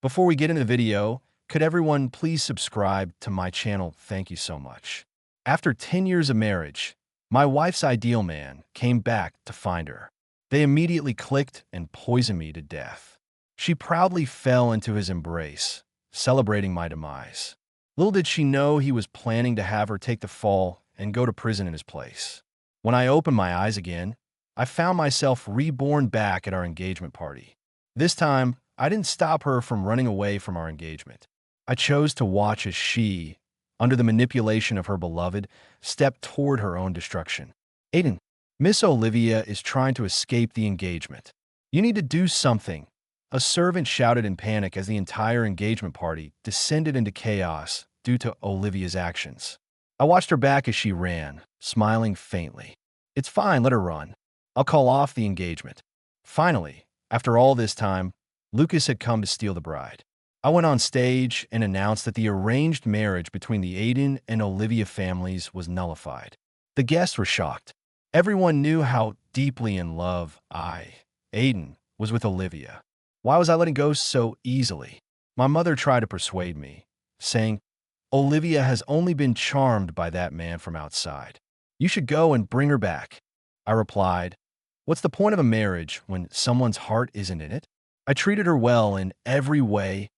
Before we get into the video, could everyone please subscribe to my channel? Thank you so much. After 10 years of marriage, my wife's ideal man came back to find her. They immediately clicked and poisoned me to death. She proudly fell into his embrace, celebrating my demise. Little did she know he was planning to have her take the fall and go to prison in his place. When I opened my eyes again, I found myself reborn back at our engagement party. This time, I didn't stop her from running away from our engagement. I chose to watch as she, under the manipulation of her beloved, stepped toward her own destruction. Aiden, Miss Olivia is trying to escape the engagement. You need to do something. A servant shouted in panic as the entire engagement party descended into chaos due to Olivia's actions. I watched her back as she ran, smiling faintly. It's fine, let her run. I'll call off the engagement. Finally, after all this time, Lucas had come to steal the bride. I went on stage and announced that the arranged marriage between the Aiden and Olivia families was nullified. The guests were shocked. Everyone knew how deeply in love Aiden, was with Olivia. Why was I letting go so easily? My mother tried to persuade me, saying, Olivia has only been charmed by that man from outside. You should go and bring her back. I replied, what's the point of a marriage when someone's heart isn't in it? I treated her well in every way,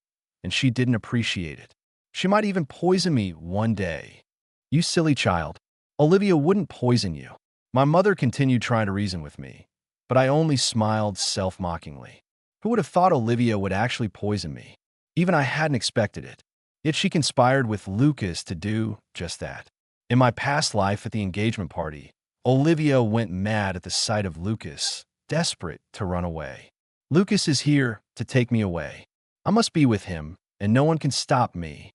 and she didn't appreciate it. She might even poison me one day. You silly child. Olivia wouldn't poison you. My mother continued trying to reason with me, but I only smiled self-mockingly. Who would have thought Olivia would actually poison me? Even I hadn't expected it. Yet she conspired with Lucas to do just that. In my past life at the engagement party, Olivia went mad at the sight of Lucas, desperate to run away. Lucas is here to take me away. I must be with him, and no one can stop me.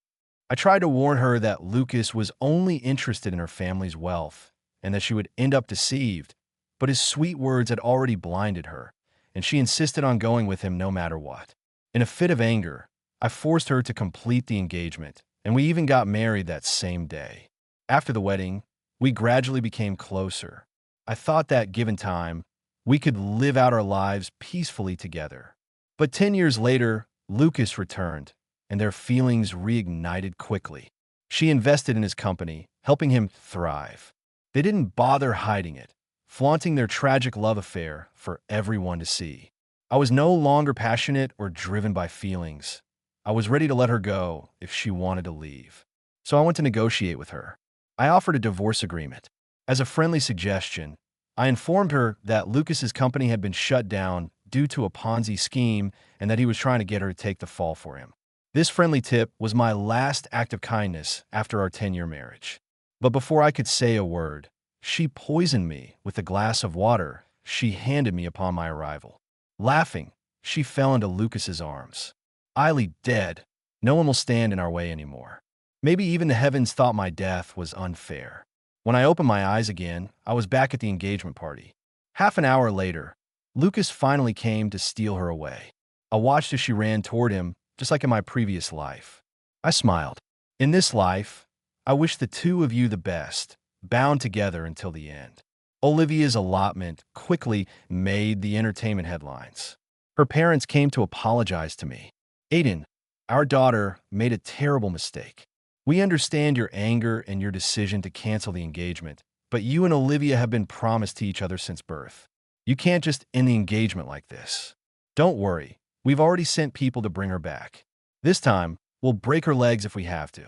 I tried to warn her that Lucas was only interested in her family's wealth and that she would end up deceived, but his sweet words had already blinded her, and she insisted on going with him no matter what. In a fit of anger, I forced her to complete the engagement, and we even got married that same day. After the wedding, we gradually became closer. I thought that, given time, we could live out our lives peacefully together. But 10 years later, Lucas returned, and their feelings reignited quickly. She invested in his company, helping him thrive. They didn't bother hiding it, flaunting their tragic love affair for everyone to see. I was no longer passionate or driven by feelings. I was ready to let her go if she wanted to leave. So I went to negotiate with her. I offered a divorce agreement. As a friendly suggestion, I informed her that Lucas's company had been shut down due to a Ponzi scheme and that he was trying to get her to take the fall for him. This friendly tip was my last act of kindness after our 10-year marriage. But before I could say a word, she poisoned me with a glass of water she handed me upon my arrival. Laughing, she fell into Lucas's arms. I lay dead. No one will stand in our way anymore. Maybe even the heavens thought my death was unfair. When I opened my eyes again, I was back at the engagement party. Half an hour later, Lucas finally came to steal her away. I watched as she ran toward him, just like in my previous life. I smiled. In this life, I wish the two of you the best, bound together until the end. Olivia's allotment quickly made the entertainment headlines. Her parents came to apologize to me. Aiden, our daughter made a terrible mistake. We understand your anger and your decision to cancel the engagement, but you and Olivia have been promised to each other since birth. You can't just end the engagement like this. Don't worry, we've already sent people to bring her back. This time, we'll break her legs if we have to.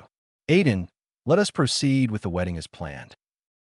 Aiden, let us proceed with the wedding as planned.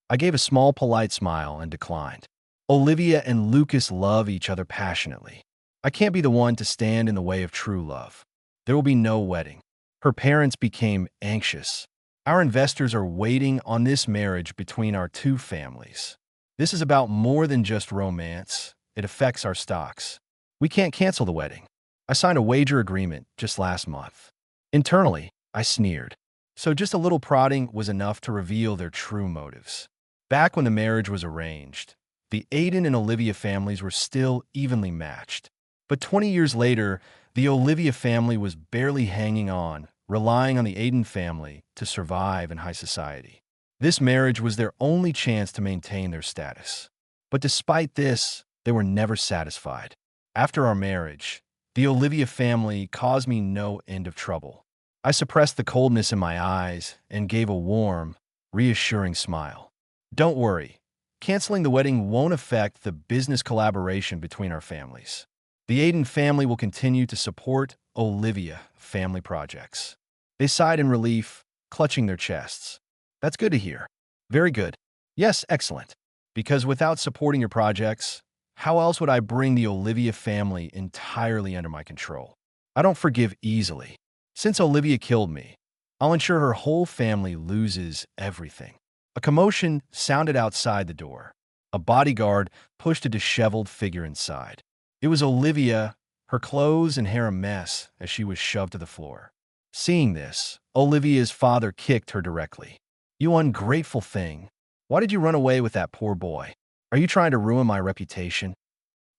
I gave a small, polite smile and declined. Olivia and Lucas love each other passionately. I can't be the one to stand in the way of true love. There will be no wedding. Her parents became anxious. Our investors are waiting on this marriage between our two families. This is about more than just romance. It affects our stocks. We can't cancel the wedding. I signed a wager agreement just last month. Internally, I sneered. So just a little prodding was enough to reveal their true motives. Back when the marriage was arranged, the Aiden and Olivia families were still evenly matched. But 20 years later, the Olivia family was barely hanging on, relying on the Aiden family to survive in high society. This marriage was their only chance to maintain their status. But despite this, they were never satisfied. After our marriage, The Olivia family caused me no end of trouble. I suppressed the coldness in my eyes and gave a warm, reassuring smile. Don't worry, canceling the wedding won't affect the business collaboration between our families. The Aiden family will continue to support Olivia family projects. They sighed in relief, clutching their chests. That's good to hear. Very good. Yes, excellent. Because without supporting your projects, how else would I bring the Olivia family entirely under my control? I don't forgive easily. Since Olivia killed me, I'll ensure her whole family loses everything. A commotion sounded outside the door. A bodyguard pushed a disheveled figure inside. It was Olivia, her clothes and hair a mess as she was shoved to the floor. Seeing this, Olivia's father kicked her directly. You ungrateful thing. Why did you run away with that poor boy? Are you trying to ruin my reputation?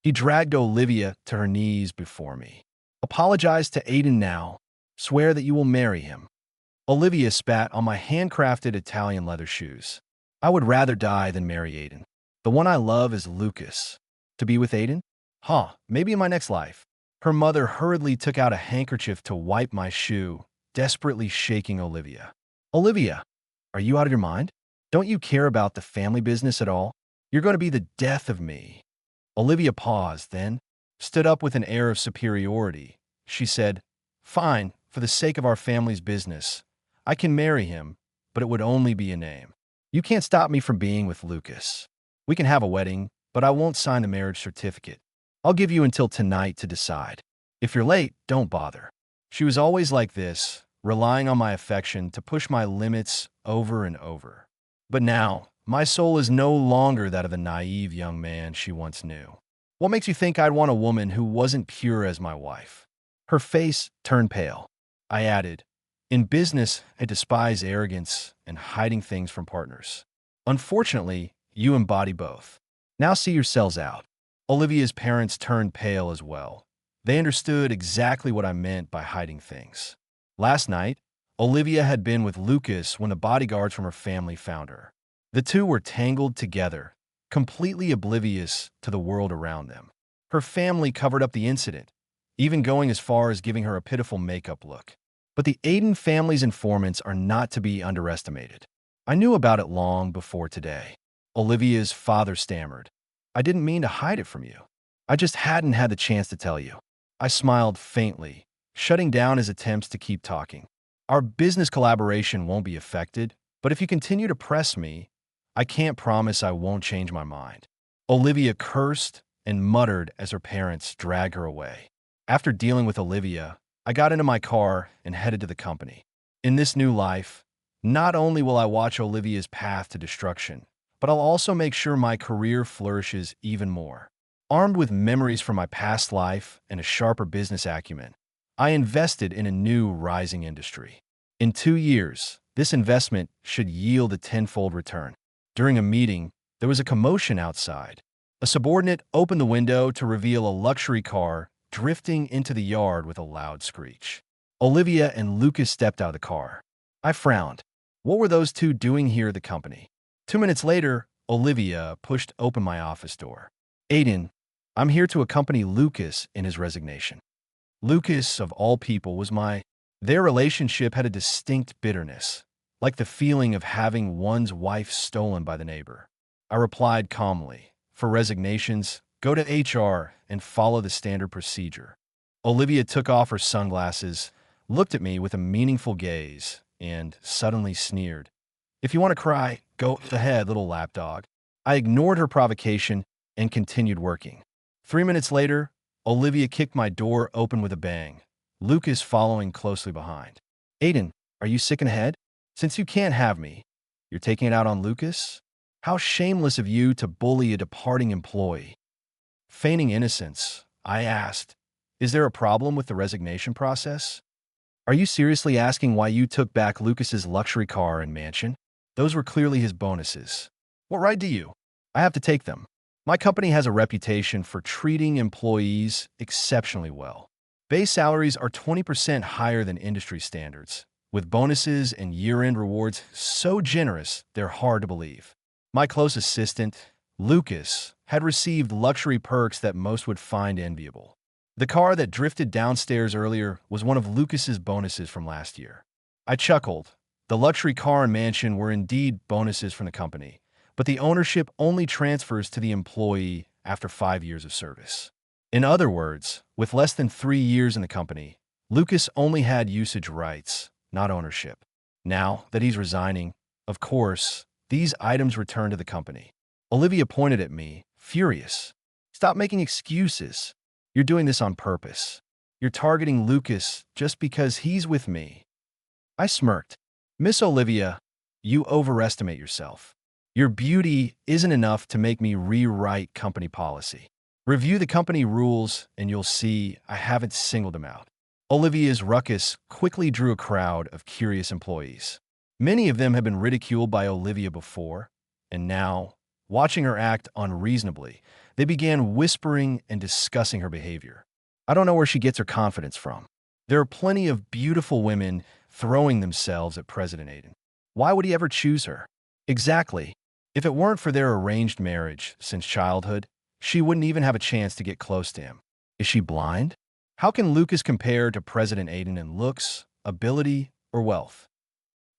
He dragged Olivia to her knees before me. Apologize to Aiden now. Swear that you will marry him. Olivia spat on my handcrafted Italian leather shoes. I would rather die than marry Aiden. The one I love is Lucas. To be with Aiden? Huh, maybe in my next life. Her mother hurriedly took out a handkerchief to wipe my shoe, desperately shaking Olivia. Olivia, are you out of your mind? Don't you care about the family business at all? You're going to be the death of me. Olivia paused, then stood up with an air of superiority. She said, Fine, for the sake of our family's business. I can marry him, but it would only be a name. You can't stop me from being with Lucas. We can have a wedding, but I won't sign the marriage certificate. I'll give you until tonight to decide. If you're late, don't bother. She was always like this, relying on my affection to push my limits over and over. But now, my soul is no longer that of the naive young man she once knew. What makes you think I'd want a woman who wasn't pure as my wife? Her face turned pale. I added, In business, I despise arrogance and hiding things from partners. Unfortunately, you embody both. Now see yourselves out. Olivia's parents turned pale as well. They understood exactly what I meant by hiding things. Last night, Olivia had been with Lucas when the bodyguards from her family found her. The two were tangled together, completely oblivious to the world around them. Her family covered up the incident, even going as far as giving her a pitiful makeup look. But the Aiden family's informants are not to be underestimated. I knew about it long before today. Olivia's father stammered. I didn't mean to hide it from you. I just hadn't had the chance to tell you. I smiled faintly, shutting down his attempts to keep talking. Our business collaboration won't be affected, but if you continue to press me, I can't promise I won't change my mind. Olivia cursed and muttered as her parents dragged her away. After dealing with Olivia, I got into my car and headed to the company. In this new life, not only will I watch Olivia's path to destruction, but I'll also make sure my career flourishes even more. Armed with memories from my past life and a sharper business acumen, I invested in a new rising industry. In 2 years, this investment should yield a tenfold return. During a meeting, there was a commotion outside. A subordinate opened the window to reveal a luxury car drifting into the yard with a loud screech. Olivia and Lucas stepped out of the car. I frowned. What were those two doing here at the company? 2 minutes later, Olivia pushed open my office door. Aiden, I'm here to accompany Lucas in his resignation. Lucas, of all people, was Their relationship had a distinct bitterness, like the feeling of having one's wife stolen by the neighbor. I replied calmly, For resignations, go to HR and follow the standard procedure. Olivia took off her sunglasses, looked at me with a meaningful gaze, and suddenly sneered. If you want to cry, go ahead, little lapdog. I ignored her provocation and continued working. 3 minutes later, Olivia kicked my door open with a bang, Lucas following closely behind. Aiden, are you sick in the head? Since you can't have me, you're taking it out on Lucas? How shameless of you to bully a departing employee. Feigning innocence, I asked, Is there a problem with the resignation process? Are you seriously asking why you took back Lucas's luxury car and mansion? Those were clearly his bonuses. What right do you? I have to take them. My company has a reputation for treating employees exceptionally well. Base salaries are 20% higher than industry standards, with bonuses and year-end rewards so generous they're hard to believe. My close assistant, Lucas, had received luxury perks that most would find enviable. The car that drifted downstairs earlier was one of Lucas's bonuses from last year. I chuckled. The luxury car and mansion were indeed bonuses from the company, but the ownership only transfers to the employee after 5 years of service. In other words, with less than 3 years in the company, Lucas only had usage rights, not ownership. Now that he's resigning, of course, these items return to the company. Olivia pointed at me, furious. Stop making excuses. You're doing this on purpose. You're targeting Lucas just because he's with me. I smirked. Miss Olivia, you overestimate yourself. Your beauty isn't enough to make me rewrite company policy. Review the company rules and you'll see I haven't singled them out. Olivia's ruckus quickly drew a crowd of curious employees. Many of them had been ridiculed by Olivia before, and now, watching her act unreasonably, they began whispering and discussing her behavior. I don't know where she gets her confidence from. There are plenty of beautiful women throwing themselves at President Aiden. Why would he ever choose her? Exactly. If it weren't for their arranged marriage since childhood, she wouldn't even have a chance to get close to him. Is she blind? How can Lucas compare to President Aiden in looks, ability, or wealth?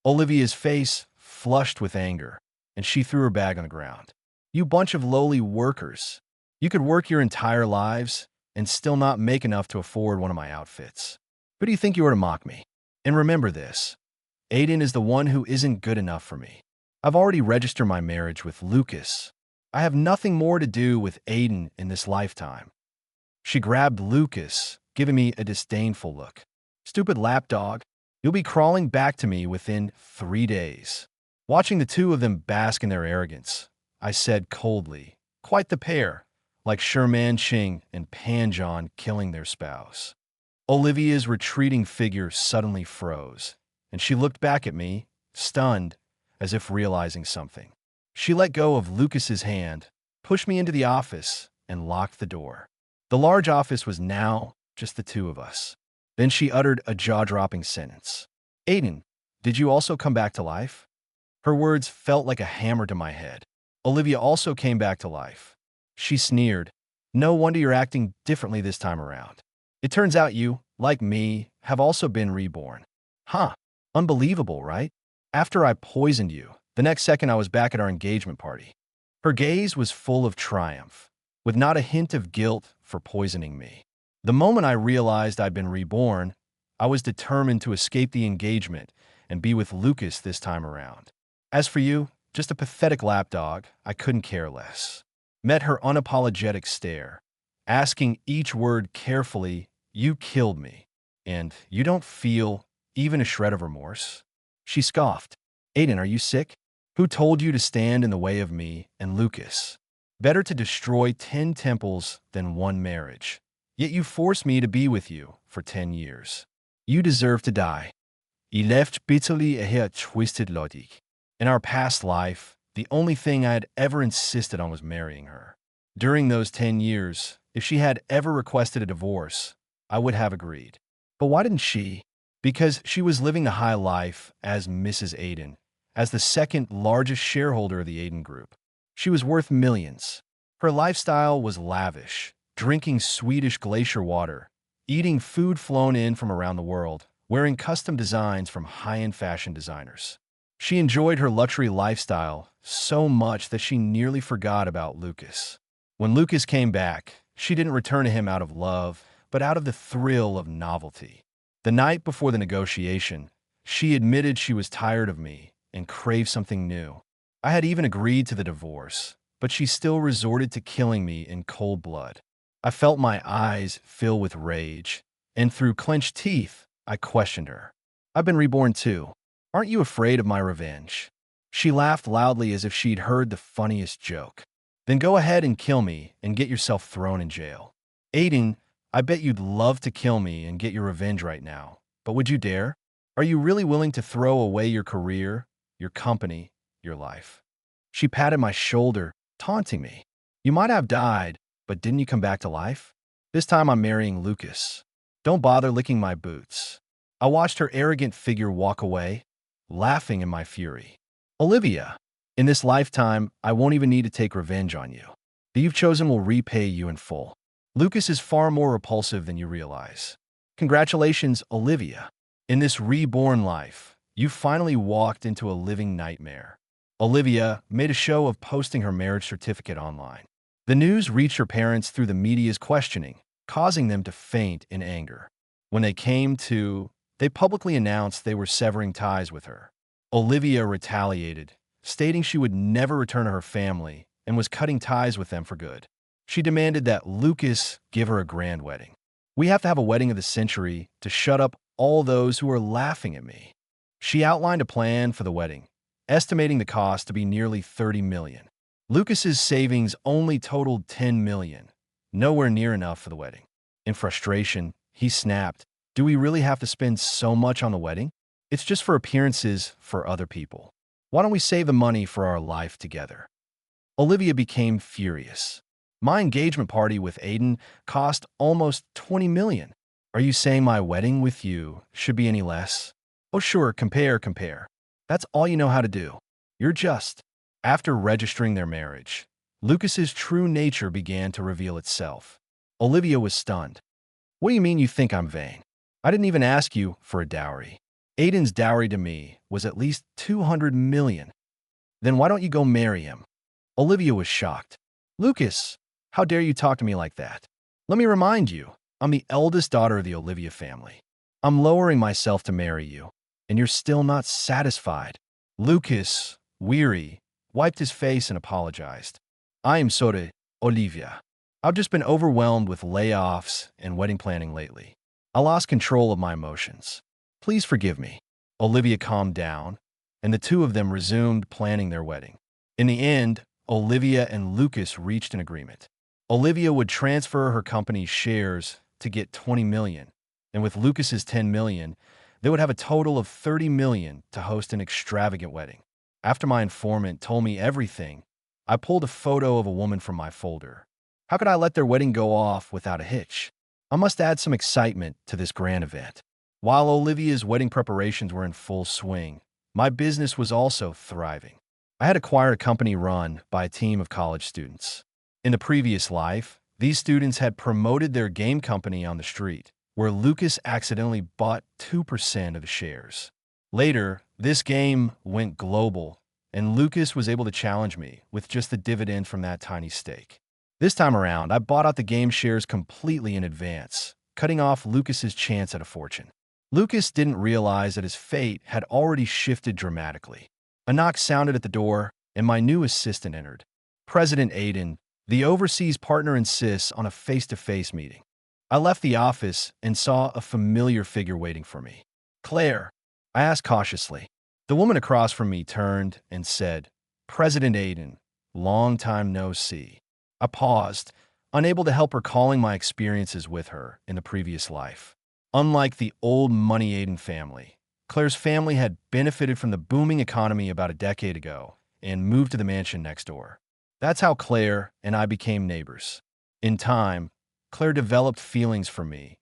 Olivia's face flushed with anger, and she threw her bag on the ground. You bunch of lowly workers. You could work your entire lives and still not make enough to afford one of my outfits. Who do you think you are to mock me? And remember this, Aiden is the one who isn't good enough for me. I've already registered my marriage with Lucas. I have nothing more to do with Aiden in this lifetime. She grabbed Lucas, giving me a disdainful look. Stupid lapdog, you'll be crawling back to me within 3 days. Watching the two of them bask in their arrogance, I said coldly, quite the pair, like Sherman Ching and Panjon killing their spouse. Olivia's retreating figure suddenly froze, and she looked back at me, stunned, as if realizing something. She let go of Lucas's hand, pushed me into the office, and locked the door. The large office was now just the two of us. Then she uttered a jaw-dropping sentence. Aiden, did you also come back to life? Her words felt like a hammer to my head. Olivia also came back to life. She sneered. No wonder you're acting differently this time around. It turns out you, like me, have also been reborn. Huh. Unbelievable, right? After I poisoned you, the next second I was back at our engagement party. Her gaze was full of triumph, with not a hint of guilt for poisoning me. The moment I realized I'd been reborn, I was determined to escape the engagement and be with Lucas this time around. As for you, just a pathetic lapdog, I couldn't care less. Met her unapologetic stare, asking each word carefully, you killed me, and you don't feel even a shred of remorse? She scoffed. Aiden, are you sick? Who told you to stand in the way of me and Lucas? Better to destroy 10 temples than 1 marriage. Yet you forced me to be with you for 10 years. You deserve to die. He left bitterly a hair twisted logic. In our past life, the only thing I had ever insisted on was marrying her. During those 10 years, if she had ever requested a divorce, I would have agreed. But why didn't she? Because she was living the high life as Mrs. Aiden, as the second largest shareholder of the Aiden Group. She was worth millions. Her lifestyle was lavish, drinking Swedish glacier water, eating food flown in from around the world, wearing custom designs from high-end fashion designers. She enjoyed her luxury lifestyle so much that she nearly forgot about Lucas. When Lucas came back, she didn't return to him out of love, but out of the thrill of novelty. The night before the negotiation, she admitted she was tired of me and craved something new. I had even agreed to the divorce, but she still resorted to killing me in cold blood. I felt my eyes fill with rage, and through clenched teeth, I questioned her. I've been reborn too. Aren't you afraid of my revenge? She laughed loudly as if she'd heard the funniest joke. Then go ahead and kill me and get yourself thrown in jail. Aiden, I bet you'd love to kill me and get your revenge right now. But would you dare? Are you really willing to throw away your career, your company, your life? She patted my shoulder, taunting me. You might have died, but didn't you come back to life? This time I'm marrying Lucas. Don't bother licking my boots. I watched her arrogant figure walk away, laughing in my fury. Olivia, in this lifetime, I won't even need to take revenge on you. The you've chosen will repay you in full. Lucas is far more repulsive than you realize. Congratulations, Olivia. In this reborn life, you finally walked into a living nightmare. Olivia made a show of posting her marriage certificate online. The news reached her parents through the media's questioning, causing them to faint in anger. When they publicly announced they were severing ties with her. Olivia retaliated, stating she would never return to her family and was cutting ties with them for good. She demanded that Lucas give her a grand wedding. We have to have a wedding of the century to shut up all those who are laughing at me. She outlined a plan for the wedding, estimating the cost to be nearly $30 million. Lucas's savings only totaled $10 million, nowhere near enough for the wedding. In frustration, he snapped, "Do we really have to spend so much on the wedding? It's just for appearances for other people. Why don't we save the money for our life together?" Olivia became furious. "My engagement party with Aiden cost almost $20 million. Are you saying my wedding with you should be any less? Oh sure, compare. That's all you know how to do. You're just..." After registering their marriage, Lucas's true nature began to reveal itself. Olivia was stunned. "What do you mean you think I'm vain? I didn't even ask you for a dowry. Aiden's dowry to me was at least $200 million. Then why don't you go marry him?" Olivia was shocked. "Lucas, how dare you talk to me like that? Let me remind you, I'm the eldest daughter of the Olivia family. I'm lowering myself to marry you, and you're still not satisfied." Lucas, weary, wiped his face and apologized. "I am sorry, Olivia. I've just been overwhelmed with layoffs and wedding planning lately. I lost control of my emotions. Please forgive me." Olivia calmed down, and the two of them resumed planning their wedding. In the end, Olivia and Lucas reached an agreement. Olivia would transfer her company's shares to get $20 million, and with Lucas's $10 million, they would have a total of $30 million to host an extravagant wedding. After my informant told me everything, I pulled a photo of a woman from my folder. How could I let their wedding go off without a hitch? I must add some excitement to this grand event. While Olivia's wedding preparations were in full swing, my business was also thriving. I had acquired a company run by a team of college students. In the previous life, these students had promoted their game company on the street, where Lucas accidentally bought 2% of the shares. Later, this game went global, and Lucas was able to challenge me with just the dividend from that tiny stake. This time around, I bought out the game shares completely in advance, cutting off Lucas's chance at a fortune. Lucas didn't realize that his fate had already shifted dramatically. A knock sounded at the door, and my new assistant entered. President Aiden, the overseas partner, insists on a face-to-face meeting. I left the office and saw a familiar figure waiting for me. "Claire," I asked cautiously. The woman across from me turned and said, "President Aiden, long time no see." I paused, unable to help recalling my experiences with her in the previous life. Unlike the old Money Aiden family, Claire's family had benefited from the booming economy about a decade ago and moved to the mansion next door. That's how Claire and I became neighbors. In time, Claire developed feelings for me,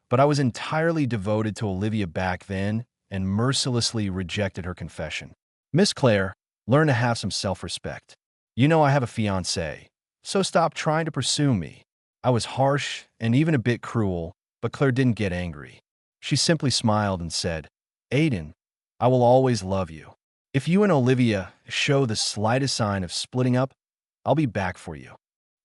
but I was entirely devoted to Olivia back then and mercilessly rejected her confession. "Miss Claire, learn to have some self-respect. You know I have a fiancé, so stop trying to pursue me." I was harsh and even a bit cruel, but Claire didn't get angry. She simply smiled and said, "Aiden, I will always love you. If you and Olivia show the slightest sign of splitting up, I'll be back for you."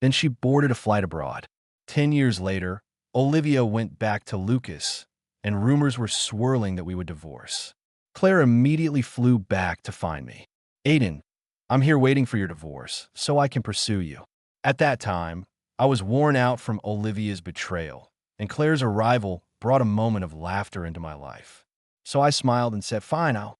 Then she boarded a flight abroad. 10 years later, Olivia went back to Lucas, and rumors were swirling that we would divorce. Claire immediately flew back to find me. "Aiden, I'm here waiting for your divorce, so I can pursue you." At that time, I was worn out from Olivia's betrayal, and Claire's arrival brought a moment of laughter into my life. So I smiled and said, "Fine, I'll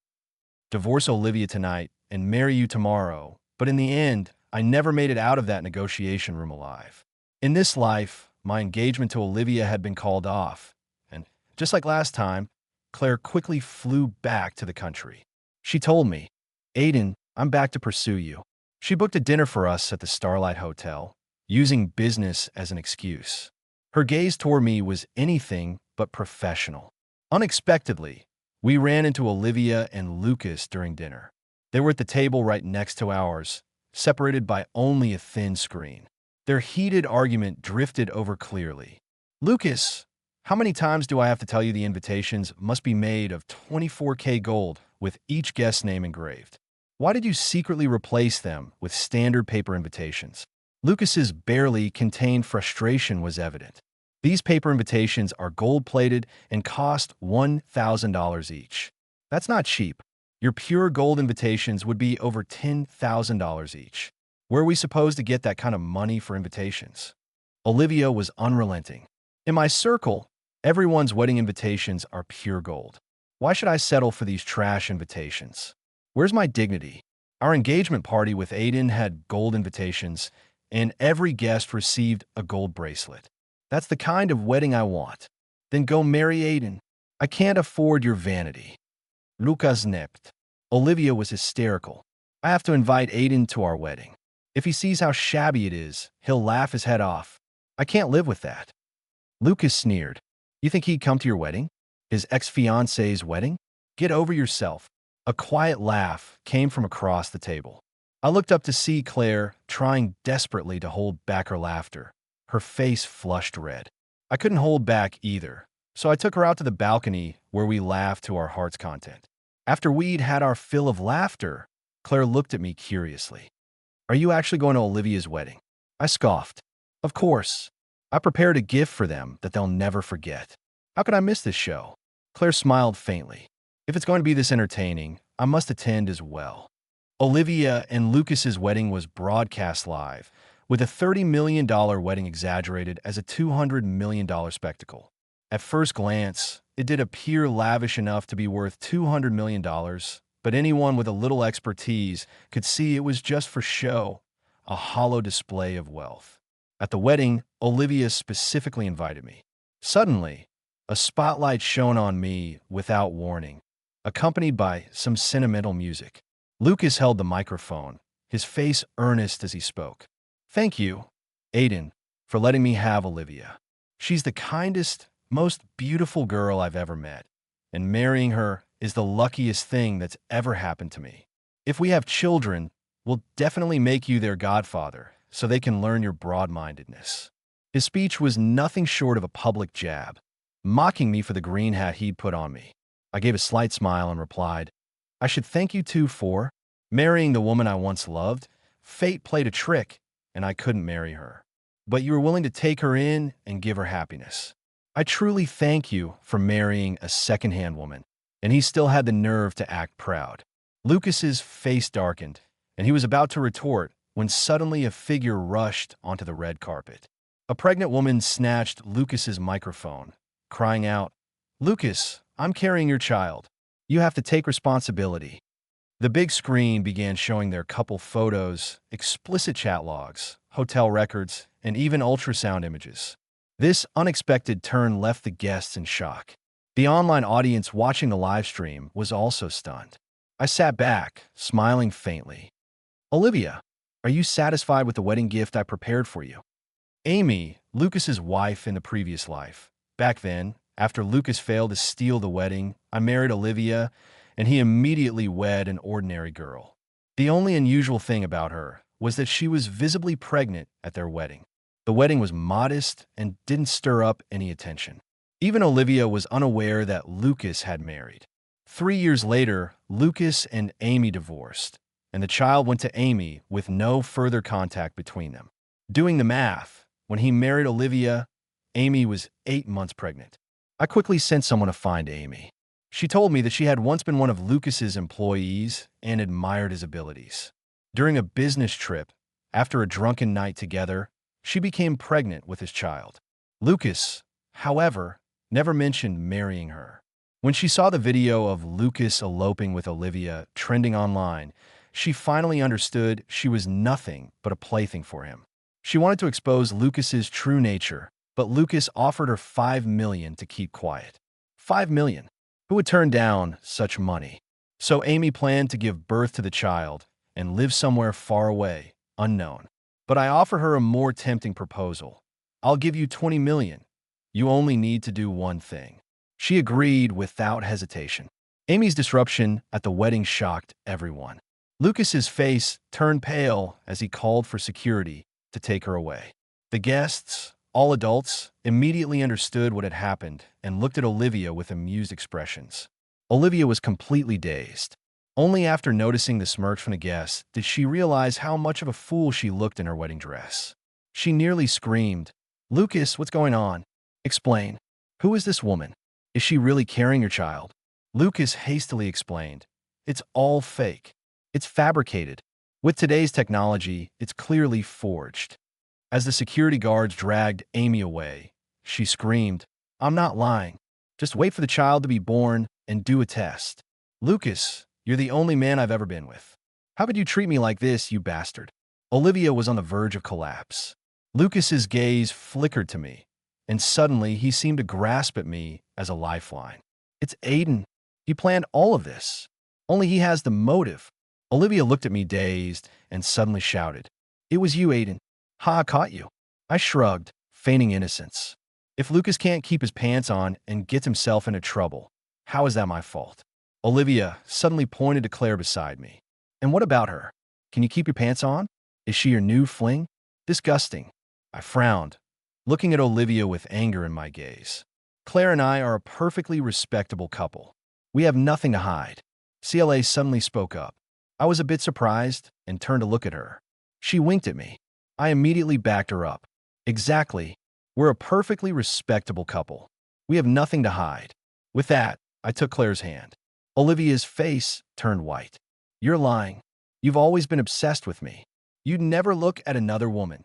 divorce Olivia tonight and marry you tomorrow." But in the end, I never made it out of that negotiation room alive. In this life, my engagement to Olivia had been called off, and just like last time, Claire quickly flew back to the country. She told me, "Aiden, I'm back to pursue you." She booked a dinner for us at the Starlight Hotel, using business as an excuse. Her gaze toward me was anything but professional. Unexpectedly, we ran into Olivia and Lucas during dinner. They were at the table right next to ours, separated by only a thin screen. Their heated argument drifted over clearly. Lucas, how many times do I have to tell you the invitations must be made of 24K gold with each guest name engraved? Why did you secretly replace them with standard paper invitations? Lucas's barely contained frustration was evident. These paper invitations are gold-plated and cost $1,000 each. That's not cheap. Your pure gold invitations would be over $10,000 each. Where are we supposed to get that kind of money for invitations? Olivia was unrelenting. In my circle, everyone's wedding invitations are pure gold. Why should I settle for these trash invitations? Where's my dignity? Our engagement party with Aiden had gold invitations, and every guest received a gold bracelet. That's the kind of wedding I want. Then go marry Aiden. I can't afford your vanity. Lucas nipped. Olivia was hysterical. I have to invite Aiden to our wedding. If he sees how shabby it is, he'll laugh his head off. I can't live with that. Lucas sneered. You think he'd come to your wedding? His ex-fiancee's wedding? Get over yourself. A quiet laugh came from across the table. I looked up to see Claire trying desperately to hold back her laughter. Her face flushed red. I couldn't hold back either, so I took her out to the balcony where we laughed to our heart's content. After we'd had our fill of laughter, Claire looked at me curiously. Are you actually going to Olivia's wedding? I scoffed. Of course. I prepared a gift for them that they'll never forget. How could I miss this show? Claire smiled faintly. If it's going to be this entertaining, I must attend as well. Olivia and Lucas's wedding was broadcast live, with a $30 million wedding exaggerated as a $200 million spectacle. At first glance, it did appear lavish enough to be worth $200 million, but anyone with a little expertise could see it was just for show, a hollow display of wealth. At the wedding, Olivia specifically invited me. Suddenly, a spotlight shone on me without warning, accompanied by some sentimental music. Lucas held the microphone, his face earnest as he spoke. Thank you, Aiden, for letting me have Olivia. She's the kindest, most beautiful girl I've ever met, and marrying her is the luckiest thing that's ever happened to me. If we have children, we'll definitely make you their godfather, so they can learn your broad-mindedness. His speech was nothing short of a public jab, mocking me for the green hat he'd put on me. I gave a slight smile and replied, I should thank you too for marrying the woman I once loved. Fate played a trick, and I couldn't marry her. But you were willing to take her in and give her happiness. I truly thank you for marrying a second-hand woman. And he still had the nerve to act proud. Lucas's face darkened, and he was about to retort when suddenly a figure rushed onto the red carpet. A pregnant woman snatched Lucas's microphone, crying out, Lucas, I'm carrying your child. You have to take responsibility. The big screen began showing their couple photos, explicit chat logs, hotel records, and even ultrasound images. This unexpected turn left the guests in shock. The online audience watching the live stream was also stunned. I sat back, smiling faintly. Olivia, are you satisfied with the wedding gift I prepared for you? Amy, Lucas's wife in the previous life. Back then, after Lucas failed to steal the wedding, I married Olivia, and he immediately wed an ordinary girl. The only unusual thing about her was that she was visibly pregnant at their wedding. The wedding was modest and didn't stir up any attention. Even Olivia was unaware that Lucas had married. 3 years later, Lucas and Amy divorced, and the child went to Amy with no further contact between them. Doing the math, when he married Olivia, Amy was 8 months pregnant. I quickly sent someone to find Amy. She told me that she had once been one of Lucas's employees and admired his abilities. During a business trip, after a drunken night together, she became pregnant with his child. Lucas, however, never mentioned marrying her. When she saw the video of Lucas eloping with Olivia trending online, she finally understood she was nothing but a plaything for him. She wanted to expose Lucas's true nature, but Lucas offered her $5 million to keep quiet. $5 million. Who would turn down such money? So Amy planned to give birth to the child and live somewhere far away, unknown. But I offer her a more tempting proposal. I'll give you $20 million. You only need to do one thing. She agreed without hesitation. Amy's disruption at the wedding shocked everyone. Lucas's face turned pale as he called for security, to take her away. The guests, all adults, immediately understood what had happened and looked at Olivia with amused expressions. Olivia was completely dazed. Only after noticing the smirks from the guests did she realize how much of a fool she looked in her wedding dress. She nearly screamed, "Lucas, what's going on? Explain. Who is this woman? Is she really carrying your child?" Lucas hastily explained, "It's all fake. It's fabricated. With today's technology, it's clearly forged." As the security guards dragged Amy away, she screamed, "I'm not lying. Just wait for the child to be born and do a test." "Lucas, you're the only man I've ever been with. How could you treat me like this, you bastard?" Olivia was on the verge of collapse. Lucas's gaze flickered to me, and suddenly he seemed to grasp at me as a lifeline. "It's Aiden. He planned all of this. Only he has the motive." Olivia looked at me dazed and suddenly shouted, "It was you, Aiden. Ha, I caught you." I shrugged, feigning innocence. If Lucas can't keep his pants on and gets himself into trouble, how is that my fault? Olivia suddenly pointed to Claire beside me. "And what about her? Can you keep your pants on? Is she your new fling?" "Disgusting." I frowned, looking at Olivia with anger in my gaze. "Claire and I are a perfectly respectable couple. We have nothing to hide." CLA suddenly spoke up. I was a bit surprised and turned to look at her. She winked at me. I immediately backed her up. "Exactly. We're a perfectly respectable couple. We have nothing to hide." With that, I took Claire's hand. Olivia's face turned white. "You're lying. You've always been obsessed with me. You'd never look at another woman."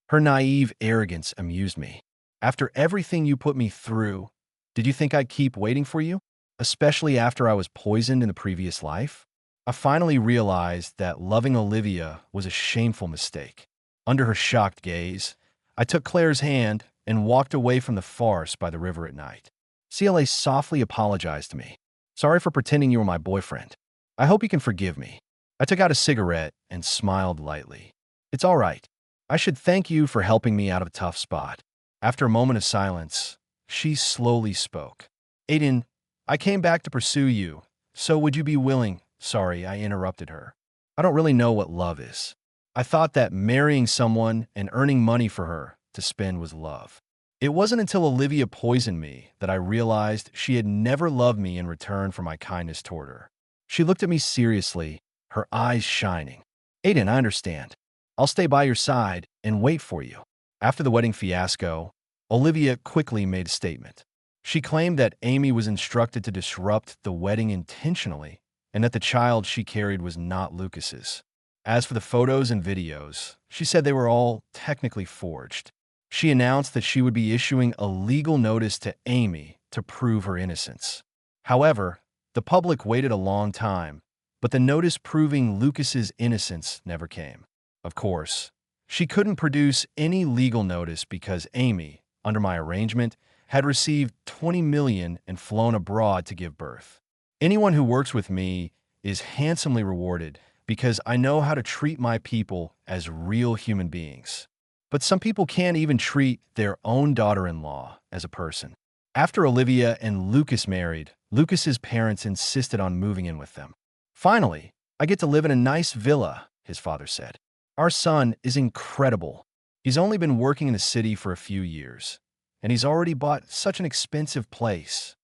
Her naive arrogance amused me. "After everything you put me through, did you think I'd keep waiting for you? Especially after I was poisoned in the previous life?" I finally realized that loving Olivia was a shameful mistake. Under her shocked gaze, I took Claire's hand and walked away from the farce by the river at night. CLA softly apologized to me. "Sorry for pretending you were my boyfriend. I hope you can forgive me." I took out a cigarette and smiled lightly. "It's all right. I should thank you for helping me out of a tough spot." After a moment of silence, she slowly spoke. "Aiden, I came back to pursue you, so would you be willing—" Sorry, I interrupted her. "I don't really know what love is. I thought that marrying someone and earning money for her to spend was love. It wasn't until Olivia poisoned me that I realized she had never loved me in return for my kindness toward her." She looked at me seriously, her eyes shining. "Aiden, I understand. I'll stay by your side and wait for you." After the wedding fiasco, Olivia quickly made a statement. She claimed that Amy was instructed to disrupt the wedding intentionally and that the child she carried was not Lucas's. As for the photos and videos, she said they were all technically forged. She announced that she would be issuing a legal notice to Amy to prove her innocence. However, the public waited a long time, but the notice proving Lucas's innocence never came. Of course, she couldn't produce any legal notice because Amy, under my arrangement, had received $20 million and flown abroad to give birth. Anyone who works with me is handsomely rewarded because I know how to treat my people as real human beings. But some people can't even treat their own daughter-in-law as a person. After Olivia and Lucas married, Lucas's parents insisted on moving in with them. "Finally, I get to live in a nice villa," his father said. "Our son is incredible. He's only been working in the city for a few years, and he's already bought such an expensive place."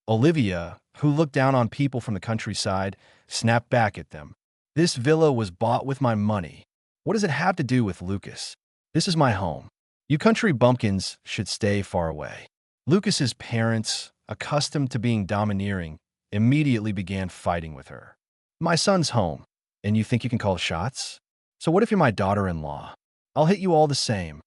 Olivia, who looked down on people from the countryside, snapped back at them. "This villa was bought with my money. What does it have to do with Lucas? This is my home. You country bumpkins should stay far away." Lucas's parents, accustomed to being domineering, immediately began fighting with her. "My son's home, and you think you can call shots? So what if you're my daughter-in-law? I'll hit you all the same."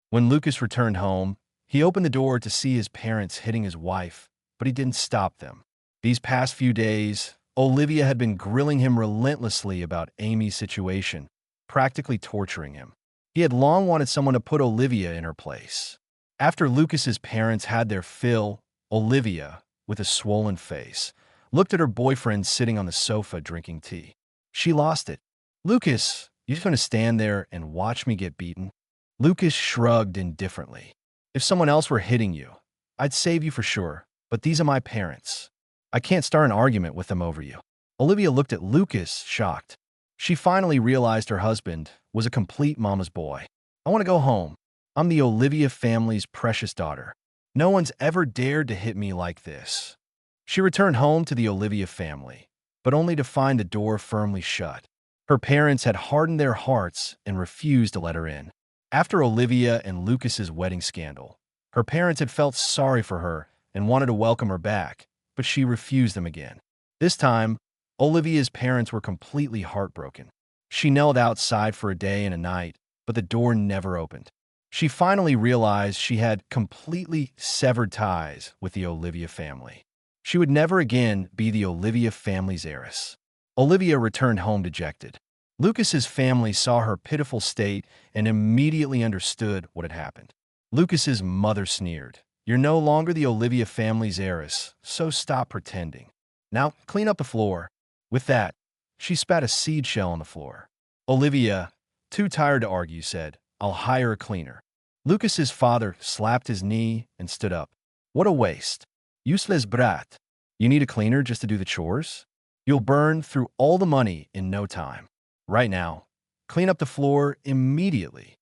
When Lucas returned home, he opened the door to see his parents hitting his wife, but he didn't stop them. These past few days, Olivia had been grilling him relentlessly about Amy's situation, practically torturing him. He had long wanted someone to put Olivia in her place. After Lucas's parents had their fill, Olivia, with a swollen face, looked at her boyfriend sitting on the sofa drinking tea. She lost it. "Lucas, you just going to stand there and watch me get beaten?" Lucas shrugged indifferently. "If someone else were hitting you, I'd save you for sure, but these are my parents. I can't start an argument with them over you." Olivia looked at Lucas, shocked. She finally realized her husband was a complete mama's boy. I want to go home. I'm the Olivia family's precious daughter. No one's ever dared to hit me like this. She returned home to the Olivia family, but only to find the door firmly shut. Her parents had hardened their hearts and refused to let her in. After Olivia and Lucas's wedding scandal, her parents had felt sorry for her and wanted to welcome her back, but she refused them again. This time, Olivia's parents were completely heartbroken. She knelt outside for a day and a night, but the door never opened. She finally realized she had completely severed ties with the Olivia family. She would never again be the Olivia family's heiress. Olivia returned home dejected. Lucas's family saw her pitiful state and immediately understood what had happened. Lucas's mother sneered, "You're no longer the Olivia family's heiress, so stop pretending. Now clean up the floor." With that, she spat a seed shell on the floor. Olivia, too tired to argue, said, "I'll hire a cleaner." Lucas's father slapped his knee and stood up. "What a waste. Useless brat. You need a cleaner just to do the chores? You'll burn through all the money in no time. Right now, clean up the floor immediately."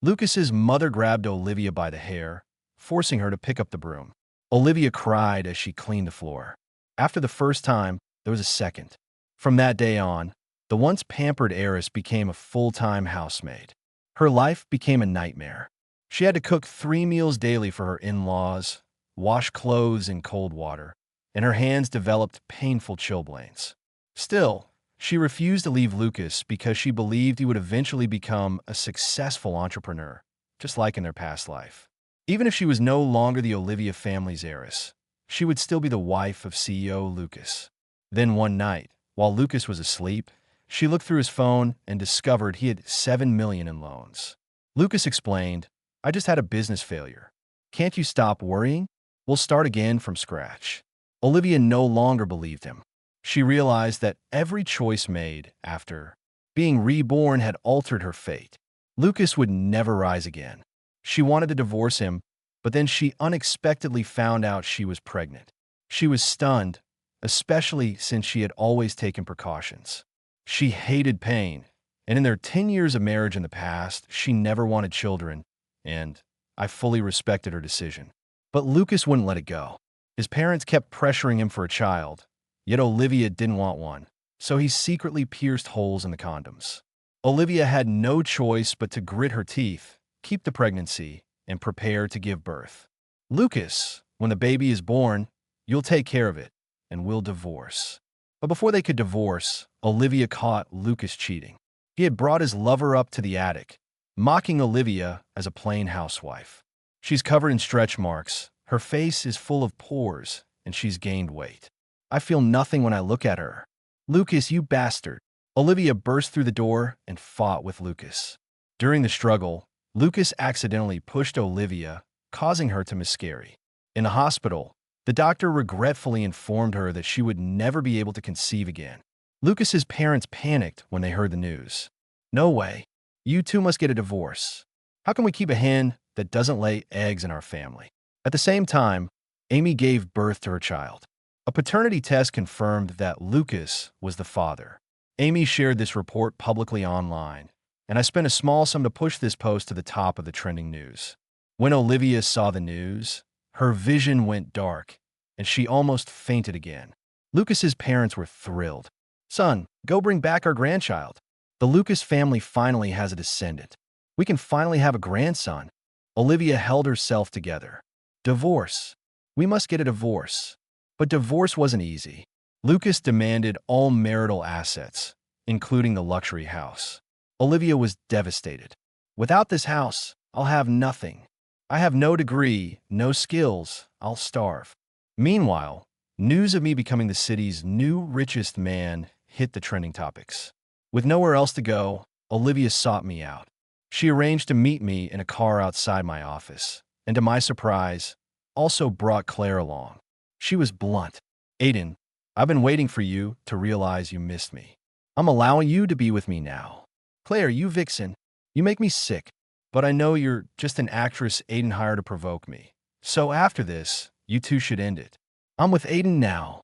Lucas's mother grabbed Olivia by the hair, forcing her to pick up the broom. Olivia cried as she cleaned the floor. After the first time, there was a second. From that day on, the once pampered heiress became a full-time housemaid. Her life became a nightmare. She had to cook 3 meals daily for her in-laws, wash clothes in cold water, and her hands developed painful chilblains. Still, she refused to leave Lucas because she believed he would eventually become a successful entrepreneur, just like in their past life. Even if she was no longer the Olivia family's heiress, she would still be the wife of CEO Lucas. Then one night, while Lucas was asleep, she looked through his phone and discovered he had $7 million in loans. Lucas explained, "I just had a business failure. Can't you stop worrying? We'll start again from scratch." Olivia no longer believed him. She realized that every choice made after being reborn had altered her fate. Lucas would never rise again. She wanted to divorce him, but then she unexpectedly found out she was pregnant. She was stunned, especially since she had always taken precautions. She hated pain, and in their 10 years of marriage in the past, she never wanted children, and I fully respected her decision. But Lucas wouldn't let it go. His parents kept pressuring him for a child, yet Olivia didn't want one, so he secretly pierced holes in the condoms. Olivia had no choice but to grit her teeth, keep the pregnancy, and prepare to give birth. "Lucas, when the baby is born, you'll take care of it, and we'll divorce." But before they could divorce, Olivia caught Lucas cheating. He had brought his lover up to the attic, mocking Olivia as a plain housewife. She's covered in stretch marks, her face is full of pores, and she's gained weight. "I feel nothing when I look at her." "Lucas, you bastard." Olivia burst through the door and fought with Lucas. During the struggle, Lucas accidentally pushed Olivia, causing her to miscarry. In the hospital, the doctor regretfully informed her that she would never be able to conceive again. Lucas's parents panicked when they heard the news. "No way. You two must get a divorce. How can we keep a hen that doesn't lay eggs in our family?" At the same time, Amy gave birth to her child. A paternity test confirmed that Lucas was the father. Amy shared this report publicly online, and I spent a small sum to push this post to the top of the trending news. When Olivia saw the news, her vision went dark, and she almost fainted again. Lucas's parents were thrilled. "Son, go bring back our grandchild. The Lucas family finally has a descendant. We can finally have a grandson." Olivia held herself together. "Divorce. We must get a divorce." But divorce wasn't easy. Lucas demanded all marital assets, including the luxury house. Olivia was devastated. "Without this house, I'll have nothing. I have no degree, no skills, I'll starve." Meanwhile, news of me becoming the city's new richest man hit the trending topics. With nowhere else to go, Olivia sought me out. She arranged to meet me in a car outside my office, and to my surprise, also brought Claire along. She was blunt. "Aiden, I've been waiting for you to realize you missed me. I'm allowing you to be with me now." "Claire, you vixen, you make me sick. But I know you're just an actress Aiden hired to provoke me. So after this, you two should end it. I'm with Aiden now."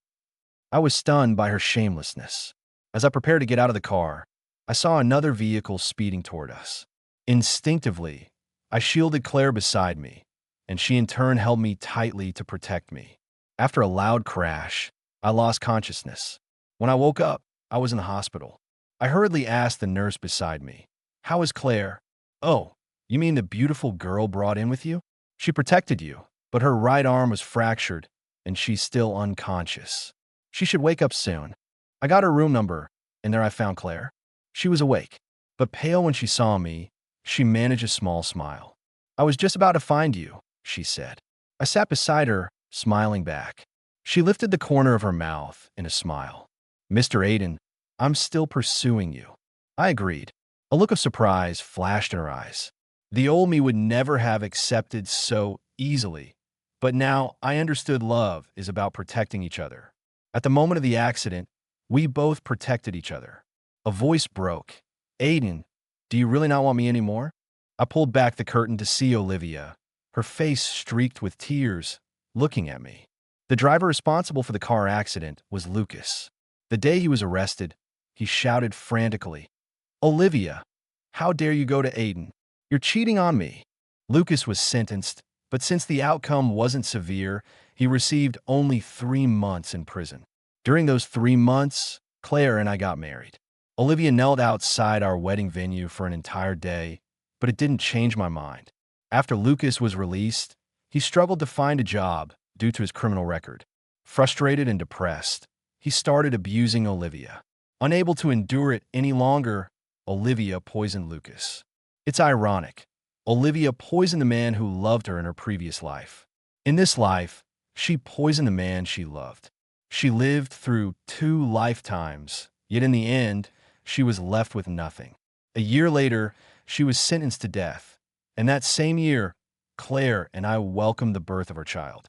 I was stunned by her shamelessness. As I prepared to get out of the car, I saw another vehicle speeding toward us. Instinctively, I shielded Claire beside me, and she in turn held me tightly to protect me. After a loud crash, I lost consciousness. When I woke up, I was in the hospital. I hurriedly asked the nurse beside me, "How is Claire?" "Oh, you mean the beautiful girl brought in with you? She protected you, but her right arm was fractured, and she's still unconscious. She should wake up soon." I got her room number, and there I found Claire. She was awake, but pale when she saw me. She managed a small smile. "I was just about to find you," she said. I sat beside her, smiling back. She lifted the corner of her mouth in a smile. "Mr. Aiden, I'm still pursuing you." I agreed. A look of surprise flashed in her eyes. The old me would never have accepted so easily, but now I understood love is about protecting each other. At the moment of the accident, we both protected each other. A voice broke. "Aiden, do you really not want me anymore?" I pulled back the curtain to see Olivia, her face streaked with tears, looking at me. The driver responsible for the car accident was Lucas. The day he was arrested, he shouted frantically, "Olivia, how dare you go to Aiden? You're cheating on me." Lucas was sentenced, but since the outcome wasn't severe, he received only 3 months in prison. During those 3 months, Claire and I got married. Olivia knelt outside our wedding venue for an entire day, but it didn't change my mind. After Lucas was released, he struggled to find a job due to his criminal record. Frustrated and depressed, he started abusing Olivia. Unable to endure it any longer, Olivia poisoned Lucas. It's ironic. Olivia poisoned the man who loved her in her previous life. In this life, she poisoned the man she loved. She lived through 2 lifetimes, yet in the end, she was left with nothing. A year later, she was sentenced to death, and that same year, Claire and I welcomed the birth of our child.